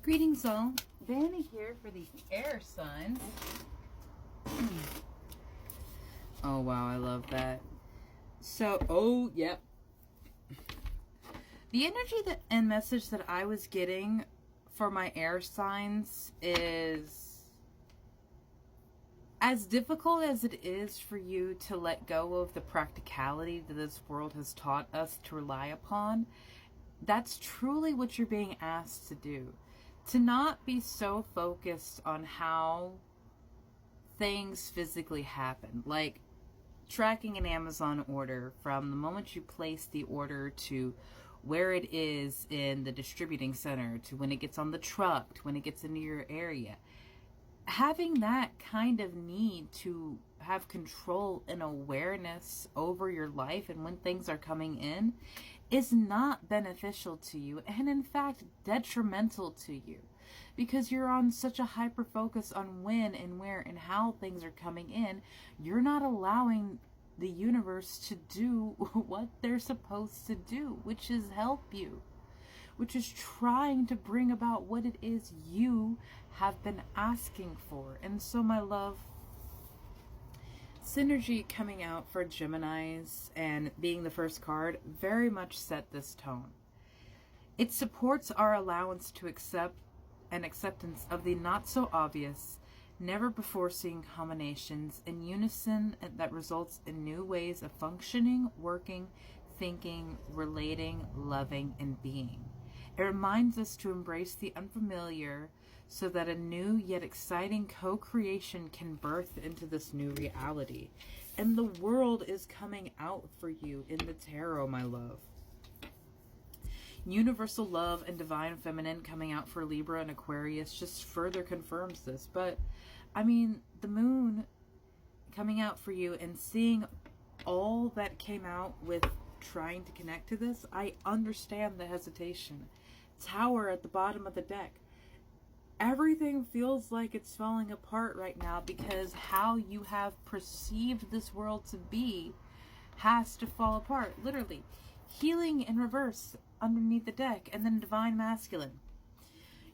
Greetings all, Vanna here for the air signs. Oh wow, I love that. So, yep. The energy and message that I was getting for my air signs is, as difficult as it is for you to let go of the practicality that this world has taught us to rely upon, that's truly what you're being asked to do. To not be so focused on how things physically happen. Like tracking an Amazon order from the moment you place the order to where it is in the distributing center, to when it gets on the truck, to when it gets into your area. Having that kind of need to have control and awareness over your life and when things are coming in is not beneficial to you, and in fact detrimental to you, because you're on such a hyper focus on when and where and how things are coming in. You're not allowing the universe to do what they're supposed to do, which is help you, which is trying to bring about what it is you have been asking for. And so, my love, synergy coming out for Geminis and being the first card very much set this tone. It supports our allowance to accept and acceptance of the not so obvious, never before seen combinations in unison that results in new ways of functioning, working, thinking, relating, loving, and being. It reminds us to embrace the unfamiliar so that a new yet exciting co-creation can birth into this new reality. And the world is coming out for you in the tarot, my love. Universal love and divine feminine coming out for Libra and Aquarius just further confirms this. But, I mean, the moon coming out for you and seeing all that came out with trying to connect to this, I understand the hesitation. Tower at the bottom of the deck. Everything feels like it's falling apart right now because how you have perceived this world to be has to fall apart. Literally. Healing in reverse underneath the deck, and then divine masculine.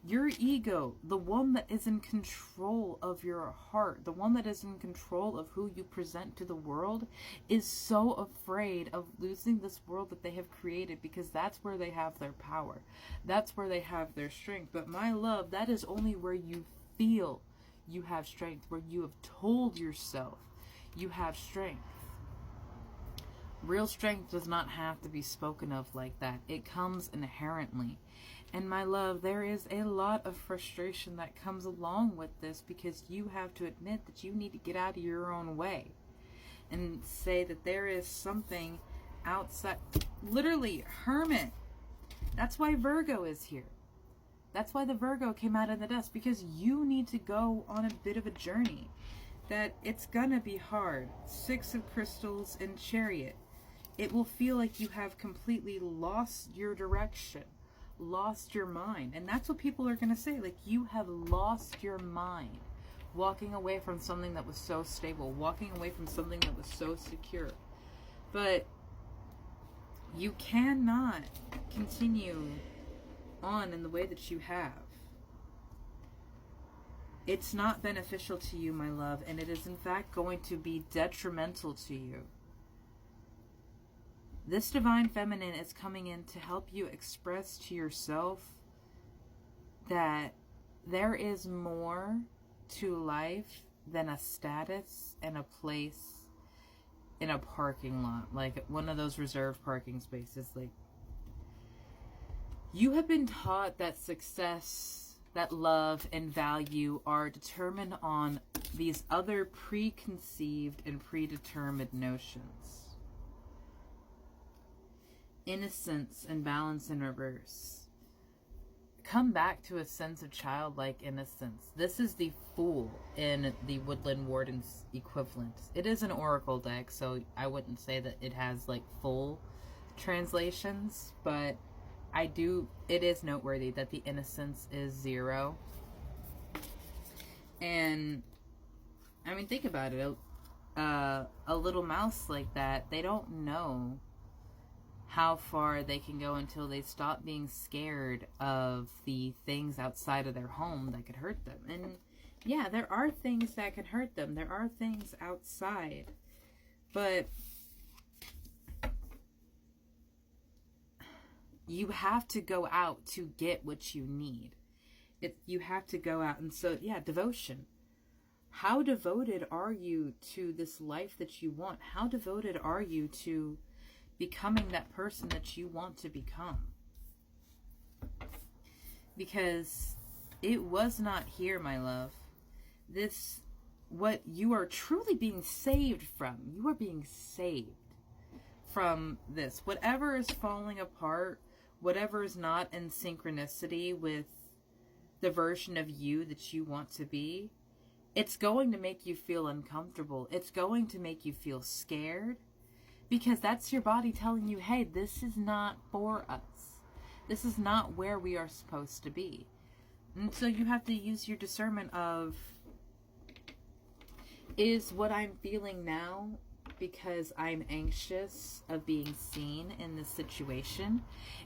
Your ego, the one that is in control of your heart, the one that is in control of who you present to the world, is so afraid of losing this world that they have created, because that's where they have their power. That's where they have their strength. But my love, that is only where you feel you have strength, where you have told yourself you have strength. Real strength does not have to be spoken of like that. It comes inherently. And my love, there is a lot of frustration that comes along with this, because you have to admit that you need to get out of your own way and say that there is something outside. Literally, Hermit. That's why Virgo is here. That's why the Virgo came out in the dust, because you need to go on a bit of a journey. That it's gonna be hard. Six of Crystals and Chariot. It will feel like you have completely lost your direction, lost your mind. And that's what people are going to say. Like, you have lost your mind. Walking away from something that was so stable. Walking away from something that was so secure. But you cannot continue on in the way that you have. It's not beneficial to you, my love. And it is in fact going to be detrimental to you. This divine feminine is coming in to help you express to yourself that there is more to life than a status and a place in a parking lot, like one of those reserved parking spaces. Like, you have been taught that success, that love and value are determined on these other preconceived and predetermined notions. Innocence and balance in reverse. Come back to a sense of childlike innocence. This is the Fool in the Woodland Wardens equivalent. It is an oracle deck, so I wouldn't say that it has like full translations, but it is noteworthy that the innocence is 0. And I mean, think about it. A little mouse like that, they don't know how far they can go until they stop being scared of the things outside of their home that could hurt them. And yeah, there are things that can hurt them. There are things outside. But you have to go out to get what you need. You have to go out. And so, yeah, devotion. How devoted are you to this life that you want? How devoted are you to becoming that person that you want to become? Because it was not here, my love. This, what you are truly being saved from. You are being saved from this. Whatever is falling apart, whatever is not in synchronicity with the version of you that you want to be, it's going to make you feel uncomfortable. It's going to make you feel scared, because that's your body telling you, hey, this is not for us. This is not where we are supposed to be. And so you have to use your discernment of, is what I'm feeling now because I'm anxious of being seen in this situation?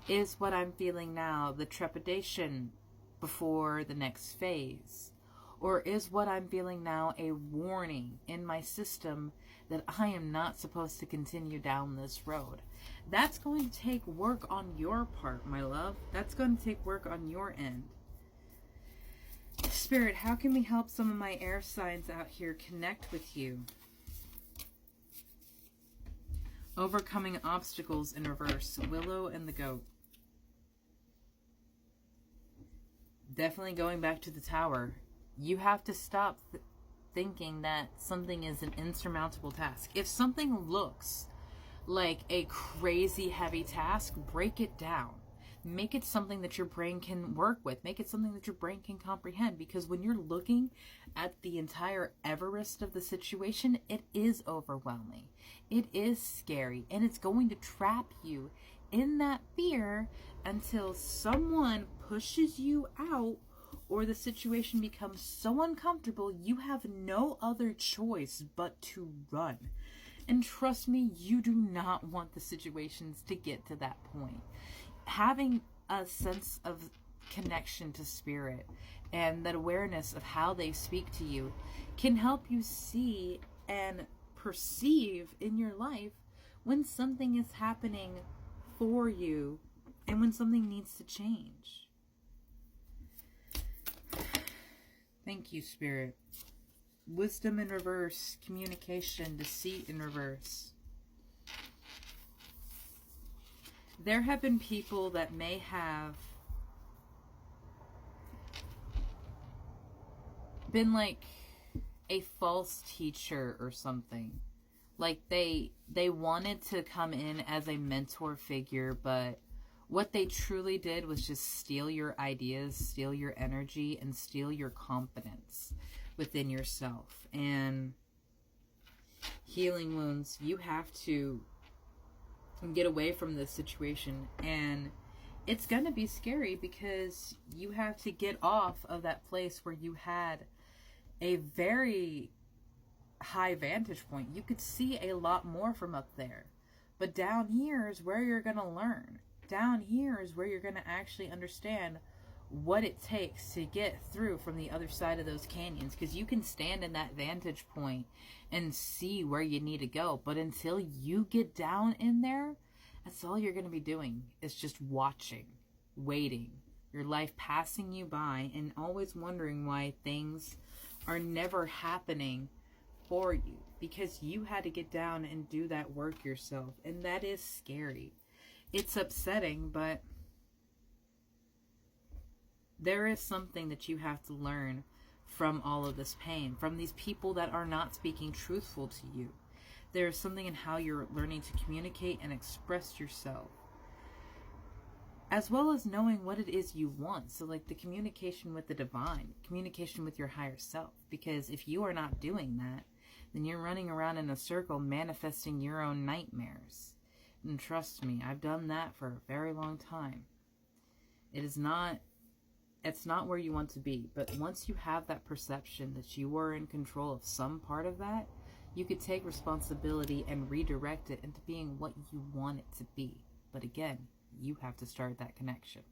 Is what I'm feeling now the trepidation before the next phase? Or is what I'm feeling now a warning in my system that I am not supposed to continue down this road? That's going to take work on your part, my love. That's going to take work on your end. Spirit, how can we help some of my air signs out here connect with you? Overcoming obstacles in reverse. Willow and the goat. Definitely going back to the tower. You have to stop thinking that something is an insurmountable task. If something looks like a crazy heavy task, break it down. Make it something that your brain can work with. Make it something that your brain can comprehend. Because when you're looking at the entire Everest of the situation, it is overwhelming. It is scary. And it's going to trap you in that fear until someone pushes you out, or the situation becomes so uncomfortable you have no other choice but to run. And trust me, you do not want the situations to get to that point. Having a sense of connection to spirit and that awareness of how they speak to you can help you see and perceive in your life when something is happening for you and when something needs to change. Thank you, Spirit. Wisdom in reverse, communication, deceit in reverse. There have been people that may have been like a false teacher or something. Like they wanted to come in as a mentor figure, but what they truly did was just steal your ideas, steal your energy, and steal your confidence within yourself. And healing wounds, you have to get away from this situation. And it's going to be scary because you have to get off of that place where you had a very high vantage point. You could see a lot more from up there. But down here is where you're going to learn. Down here is where you're going to actually understand what it takes to get through from the other side of those canyons. Because you can stand in that vantage point and see where you need to go. But until you get down in there, that's all you're going to be doing. Is just watching, waiting, your life passing you by, and always wondering why things are never happening for you. Because you had to get down and do that work yourself. And that is scary. It's upsetting, but there is something that you have to learn from all of this pain, from these people that are not speaking truthful to you. There is something in how you're learning to communicate and express yourself, as well as knowing what it is you want. So like the communication with the divine, communication with your higher self. Because if you are not doing that, then you're running around in a circle manifesting your own nightmares. And trust me, I've done that for a very long time. It's not where you want to be. But once you have that perception that you are in control of some part of that, you could take responsibility and redirect it into being what you want it to be. But again, you have to start that connection.